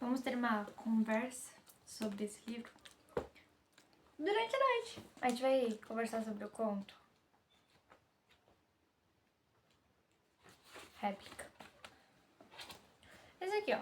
Vamos ter uma conversa sobre esse livro durante a noite. A gente vai conversar sobre o conto. Réplica. Esse aqui, ó.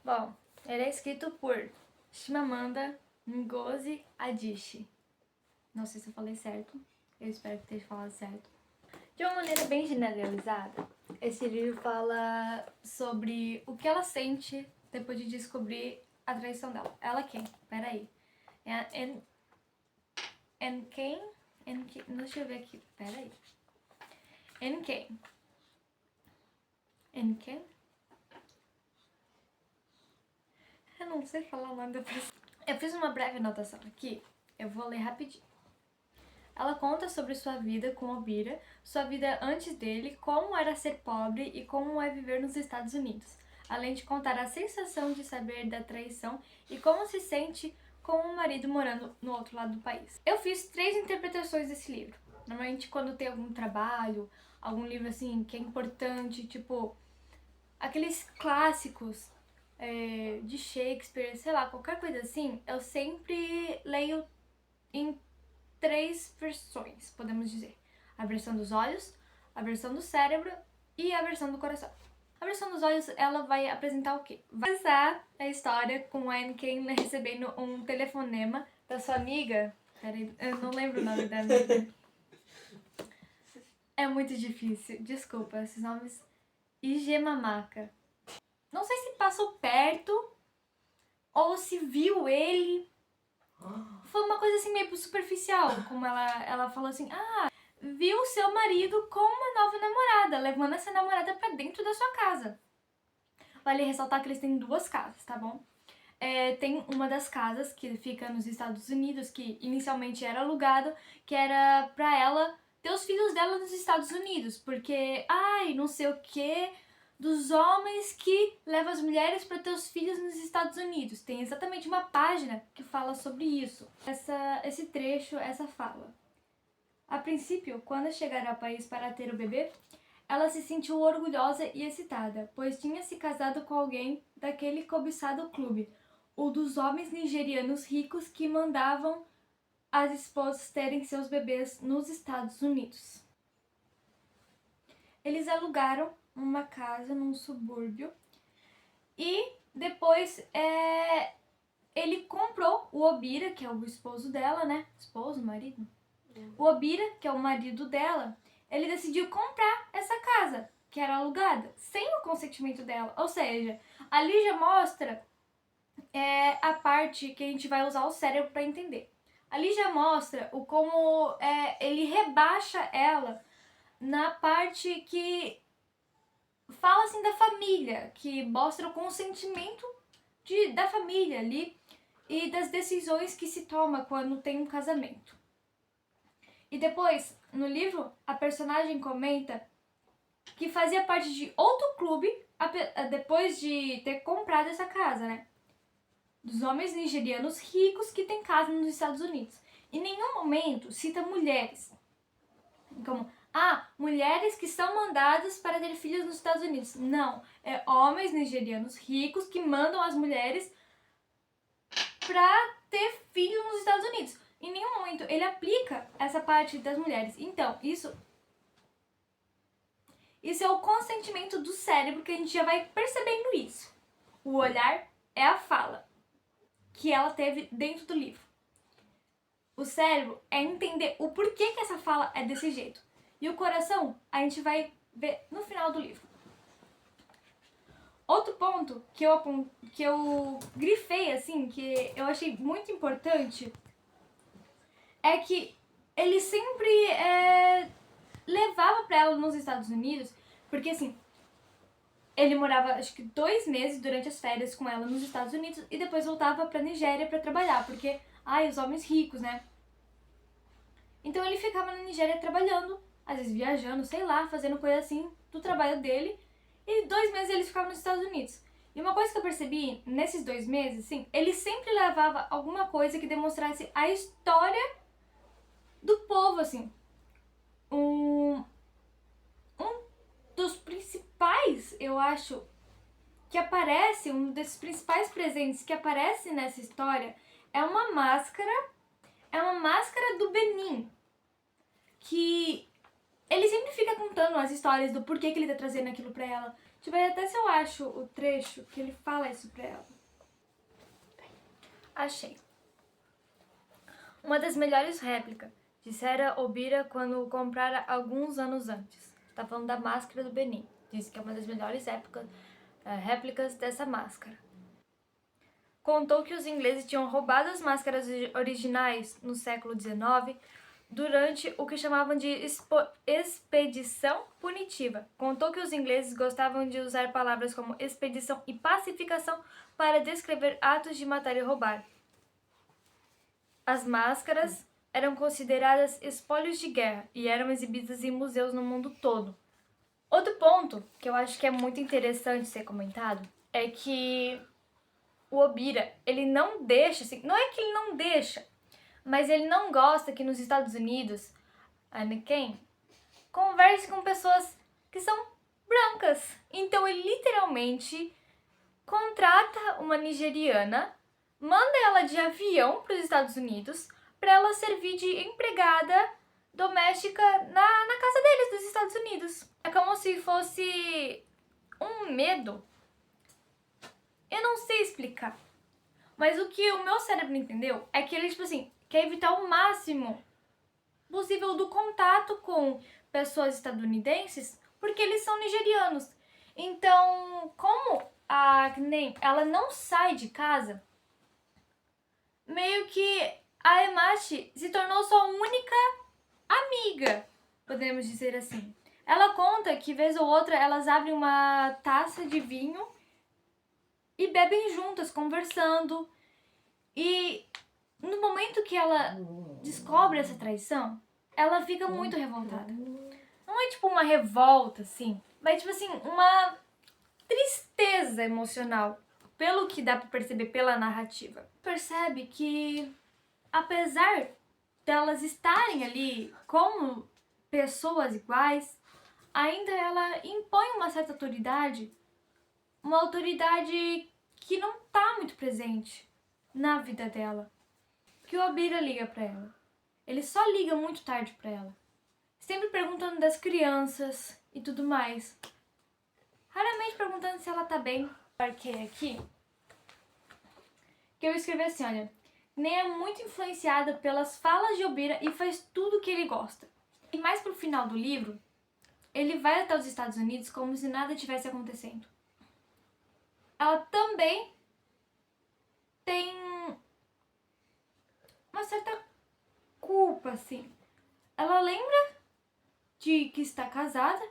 Bom, ele é escrito por Chimamanda Ngozi Adichie. Não sei se eu falei certo. Eu espero que esteja falando certo. De uma maneira bem generalizada, esse livro fala sobre o que ela sente depois de descobrir a traição dela. Ela quem? Peraí. Quem? Deixa eu ver aqui. Peraí. Quem? Quem? Eu não sei falar o nome da pessoa. Eu fiz uma breve anotação aqui. Eu vou ler rapidinho. Ela conta sobre sua vida com Obira, sua vida antes dele, como era ser pobre e como é viver nos Estados Unidos, além de contar a sensação de saber da traição e como se sente com o marido morando no outro lado do país. Eu fiz 3 interpretações desse livro. Normalmente quando tem algum trabalho, algum livro assim que é importante, tipo aqueles clássicos de Shakespeare, sei lá, qualquer coisa assim, eu sempre leio em 3 versões, podemos dizer. A versão dos olhos, a versão do cérebro e a versão do coração. A versão dos olhos, ela vai apresentar o quê? Vai começar a história com a Anne recebendo um telefonema da sua amiga. Peraí, eu não lembro o nome da amiga. É muito difícil, desculpa, esses nomes. Igemamaka. Não sei se passou perto ou se viu ele. Foi uma coisa assim meio superficial, como ela falou assim, viu seu marido com uma nova namorada, levando essa namorada pra dentro da sua casa. Vale ressaltar que eles têm 2 casas, tá bom? Tem uma das casas que fica nos Estados Unidos, que inicialmente era alugado, que era pra ela ter os filhos dela nos Estados Unidos, porque, não sei o que, dos homens que levam as mulheres para ter os filhos nos Estados Unidos. Tem exatamente uma página que fala sobre isso. Esse trecho, essa fala. A princípio, quando chegaram ao país para ter o bebê, ela se sentiu orgulhosa e excitada, pois tinha se casado com alguém daquele cobiçado clube, o dos homens nigerianos ricos que mandavam as esposas terem seus bebês nos Estados Unidos. Eles alugaram uma casa num subúrbio e depois ele comprou o Obira, que é o esposo dela, né? Esposo, marido? O Obira, que é o marido dela, ele decidiu comprar essa casa, que era alugada, sem o consentimento dela. Ou seja, ali já mostra a parte que a gente vai usar o cérebro para entender. Ali já mostra como ele rebaixa ela na parte que fala assim da família, que mostra o consentimento da família ali e das decisões que se toma quando tem um casamento. E depois, no livro, a personagem comenta que fazia parte de outro clube depois de ter comprado essa casa, né? Dos homens nigerianos ricos que têm casa nos Estados Unidos. Em nenhum momento cita mulheres. Como, mulheres que são mandadas para ter filhos nos Estados Unidos. Não, é homens nigerianos ricos que mandam as mulheres para ter filhos nos Estados Unidos. Em nenhum momento ele aplica essa parte das mulheres. Então, isso é o consentimento do cérebro, que a gente já vai percebendo isso. O olhar é a fala que ela teve dentro do livro. O cérebro é entender o porquê que essa fala é desse jeito. E o coração a gente vai ver no final do livro. Outro ponto que eu grifei, assim, que eu achei muito importante, é que ele sempre levava pra ela nos Estados Unidos, porque assim, ele morava acho que 2 meses durante as férias com ela nos Estados Unidos e depois voltava pra Nigéria pra trabalhar, porque, os homens ricos, né? Então ele ficava na Nigéria trabalhando, às vezes viajando, sei lá, fazendo coisa assim do trabalho dele, e 2 meses ele ficava nos Estados Unidos. E uma coisa que eu percebi nesses 2 meses, assim, ele sempre levava alguma coisa que demonstrasse a história do povo, assim. Um dos principais, eu acho, que aparece, um desses principais presentes que aparece nessa história é uma máscara do Benin, que ele sempre fica contando as histórias do porquê que ele tá trazendo aquilo pra ela. Deixa eu ver até se eu acho o trecho que ele fala isso pra ela. Achei. Uma das melhores réplicas, dissera Obira quando o comprara alguns anos antes. Tá falando da máscara do Benin. Disse que é uma das melhores réplicas dessa máscara. Contou que os ingleses tinham roubado as máscaras originais no século XIX durante o que chamavam de expedição punitiva. Contou que os ingleses gostavam de usar palavras como expedição e pacificação para descrever atos de matar e roubar. As máscaras eram consideradas espólios de guerra e eram exibidas em museus no mundo todo. Outro ponto que eu acho que é muito interessante ser comentado é que o Obira, ele não deixa, assim, não é que ele não deixa, mas ele não gosta que nos Estados Unidos, quem converse com pessoas que são brancas. Então ele literalmente contrata uma nigeriana, manda ela de avião para os Estados Unidos para ela servir de empregada doméstica na casa deles dos Estados Unidos. É como se fosse um medo. Eu não sei explicar. Mas o que o meu cérebro entendeu é que ele, tipo assim, quer evitar o máximo possível do contato com pessoas estadunidenses, porque eles são nigerianos. Então, como ela não sai de casa, meio que a Emachi se tornou sua única amiga, podemos dizer assim. Ela conta que, vez ou outra, elas abrem uma taça de vinho e bebem juntas, conversando. E no momento que ela descobre essa traição, ela fica muito revoltada. Não é tipo uma revolta, assim, mas tipo assim, uma tristeza emocional, pelo que dá pra perceber pela narrativa. Percebe que, apesar delas estarem ali como pessoas iguais, ainda ela impõe uma certa autoridade, uma autoridade que não tá muito presente na vida dela. Que o Obira liga pra ela. Ele só liga muito tarde pra ela. Sempre perguntando das crianças e tudo mais. Raramente perguntando se ela tá bem. Marquei aqui que eu escrevi assim, olha. Nem é muito influenciada pelas falas de Obira e faz tudo o que ele gosta. E mais pro final do livro, ele vai até os Estados Unidos como se nada tivesse acontecendo. Ela também tem uma certa culpa, assim. Ela lembra de que está casada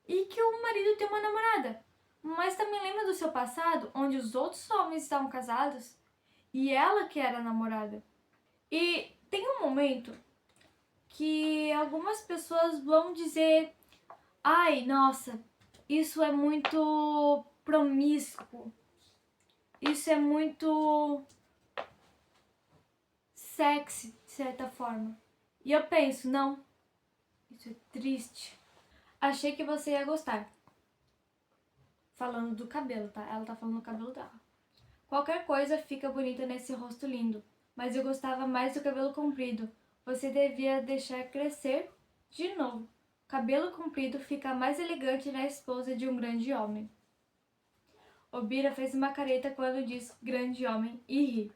e que o marido tem uma namorada, mas também lembra do seu passado, onde os outros homens estavam casados e ela que era a namorada. E tem um momento que algumas pessoas vão dizer: ai, nossa, isso é muito promíscuo, isso é muito sexy, de certa forma. E eu penso, não, isso é triste. Achei que você ia gostar. Falando do cabelo, tá? Ela tá falando do cabelo dela. Qualquer coisa fica bonita nesse rosto lindo, mas eu gostava mais do cabelo comprido. Você devia deixar crescer de novo. Cabelo comprido fica mais elegante na esposa de um grande homem. Obira fez uma careta quando disse grande homem e ri.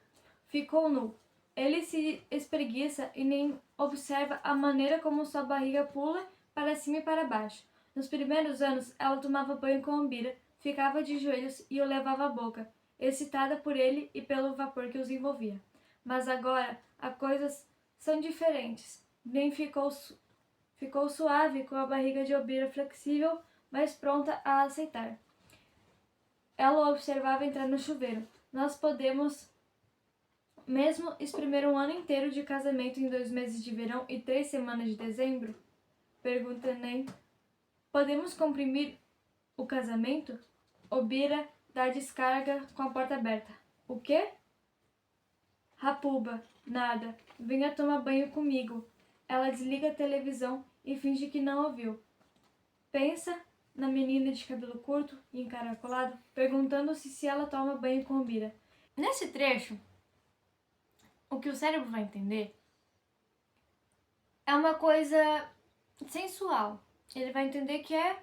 Ficou nu. Ele se espreguiça e nem observa a maneira como sua barriga pula para cima e para baixo. Nos primeiros anos, ela tomava banho com Obira, ficava de joelhos e o levava à boca, excitada por ele e pelo vapor que os envolvia. Mas agora, as coisas são diferentes. Nem ficou suave com a barriga de Obira flexível, mas pronta a aceitar. Ela o observava entrar no chuveiro. Nós podemos mesmo exprimir um ano inteiro de casamento em 2 meses de verão e 3 semanas de dezembro? Pergunta Nem. Podemos comprimir o casamento? Obira dá descarga com a porta aberta. O quê? Rapuba, nada. Venha tomar banho comigo. Ela desliga a televisão e finge que não ouviu. Pensa na menina de cabelo curto e encaracolado, perguntando se ela toma banho com Obira. Nesse trecho, o que o cérebro vai entender é uma coisa sensual. Ele vai entender que é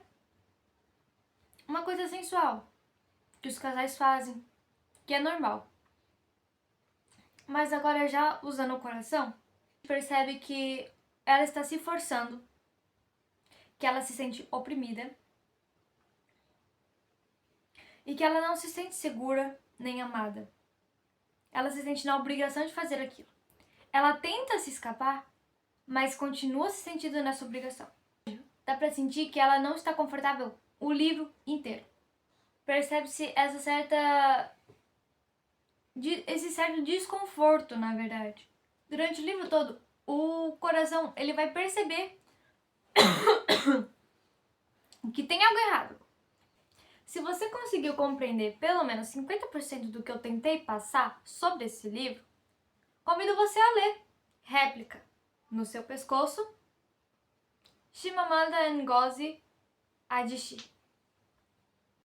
uma coisa sensual, que os casais fazem, que é normal. Mas agora, já usando o coração, percebe que ela está se forçando, que ela se sente oprimida e que ela não se sente segura nem amada. Ela se sente na obrigação de fazer aquilo. Ela tenta se escapar, mas continua se sentindo nessa obrigação. Dá pra sentir que ela não está confortável o livro inteiro. Percebe-se esse certo desconforto, na verdade. Durante o livro todo, o coração ele vai perceber que tem algo errado. Se você conseguiu compreender pelo menos 50% do que eu tentei passar sobre esse livro, convido você a ler Réplica no Seu Pescoço, Chimamanda Ngozi Adichie.